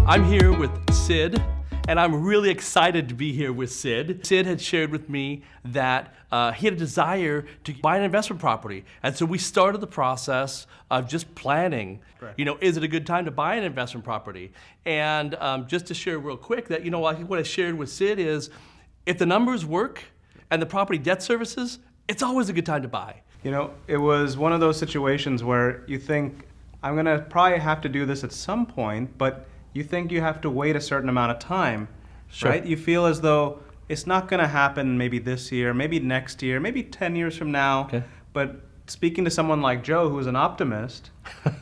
I'm here with Sid, and I'm really excited to be here with Sid. Sid had shared with me that he had a desire to buy an investment property. And so we started the process of just planning, Correct. Is it a good time to buy an investment property? And just to share real quick that, I think what I shared with Sid is, if the numbers work and the property debt services, it's always a good time to buy. It was one of those situations where you think, I'm gonna probably have to do this at some point, but you think you have to wait a certain amount of time, Sure. right? You feel as though it's not gonna happen maybe this year, maybe next year, maybe 10 years from now. Okay. But speaking to someone like Joe, who's an optimist,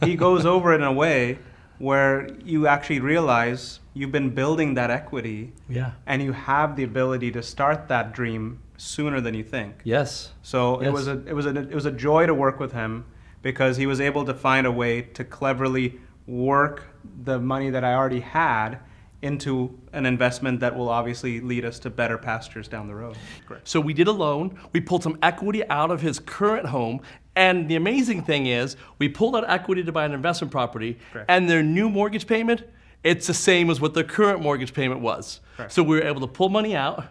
he goes over it in a way where you actually realize you've been building that equity, Yeah. and you have the ability to start that dream sooner than you think. Yes. So Yes. it was a joy to work with him, because he was able to find a way to cleverly work the money that I already had into an investment that will obviously lead us to better pastures down the road. Correct. So we did a loan, we pulled some equity out of his current home, and the amazing thing is, we pulled out equity to buy an investment property, Correct. and their new mortgage payment, it's the same as what their current mortgage payment was. Correct. So we were able to pull money out,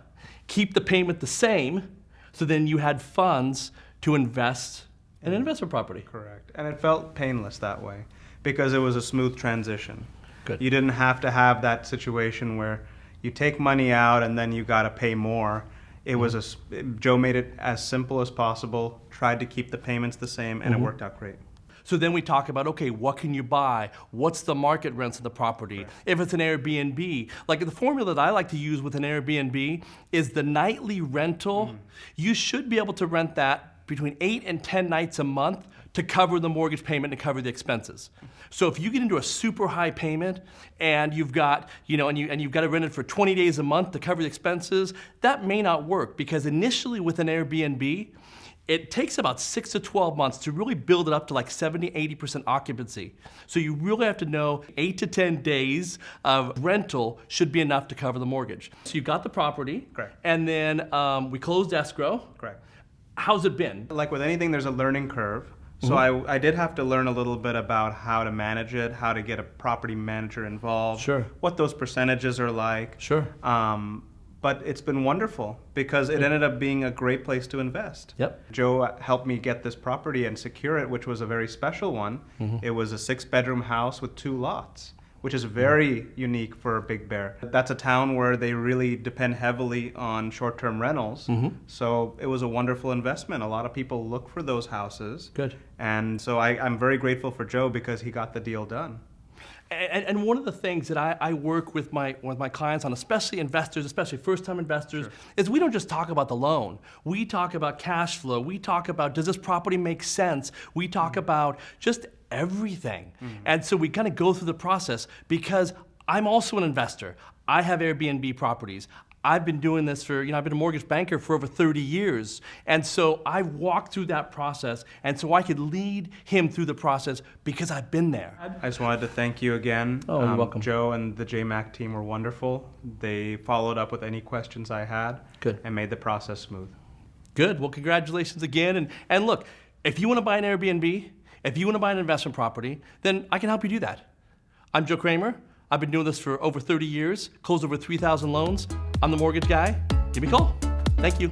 keep the payment the same, so then you had funds to invest in an investment property. Correct. And it felt painless that way, because it was a smooth transition. Good. You didn't have to have that situation where you take money out and then you got to pay more. It was Joe made it as simple as possible, tried to keep the payments the same, and it worked out great. So then we talk about, okay, what can you buy? What's the market rents of the property? Right. If it's an Airbnb, like the formula that I like to use with an Airbnb is the nightly rental. You should be able to rent that between 8 and 10 nights a month to cover the mortgage payment and cover the expenses. So if you get into a super high payment and you've got, and you've got to rent it for 20 days a month to cover the expenses, that may not work, because initially with an Airbnb, it takes about 6 to 12 months to really build it up to like 70, 80% occupancy. So you really have to know 8 to 10 days of rental should be enough to cover the mortgage. So you've got the property. Correct. And then we closed escrow. Correct. How's it been? Like with anything, there's a learning curve. So I did have to learn a little bit about how to manage it, how to get a property manager involved, Sure. what those percentages are like. Sure. But it's been wonderful, because it ended up being a great place to invest. Yep. Joe helped me get this property and secure it, which was a very special one. It was a 6-bedroom house with 2 lots, which is very unique for Big Bear. That's a town where they really depend heavily on short-term rentals. So it was a wonderful investment. A lot of people look for those houses. Good. And so I'm very grateful for Joe, because he got the deal done. And one of the things that I work with my clients on, especially investors, especially first-time investors, is we don't just talk about the loan. We talk about cash flow. We talk about, does this property make sense? We talk about just everything. And so we kind of go through the process, because I'm also an investor. I have Airbnb properties. I've been doing this for, I've been a mortgage banker for over 30 years. And so I walked through that process, and so I could lead him through the process because I've been there. I just wanted to thank you again. Oh, you're welcome. Joe and the JMac team were wonderful. They followed up with any questions I had. Good. And made the process smooth. Good, well, congratulations again. And look, if you want to buy an Airbnb, if you want to buy an investment property, then I can help you do that. I'm Joe Kramer. I've been doing this for over 30 years, closed over 3,000 loans. I'm the mortgage guy. Give me a call. Thank you.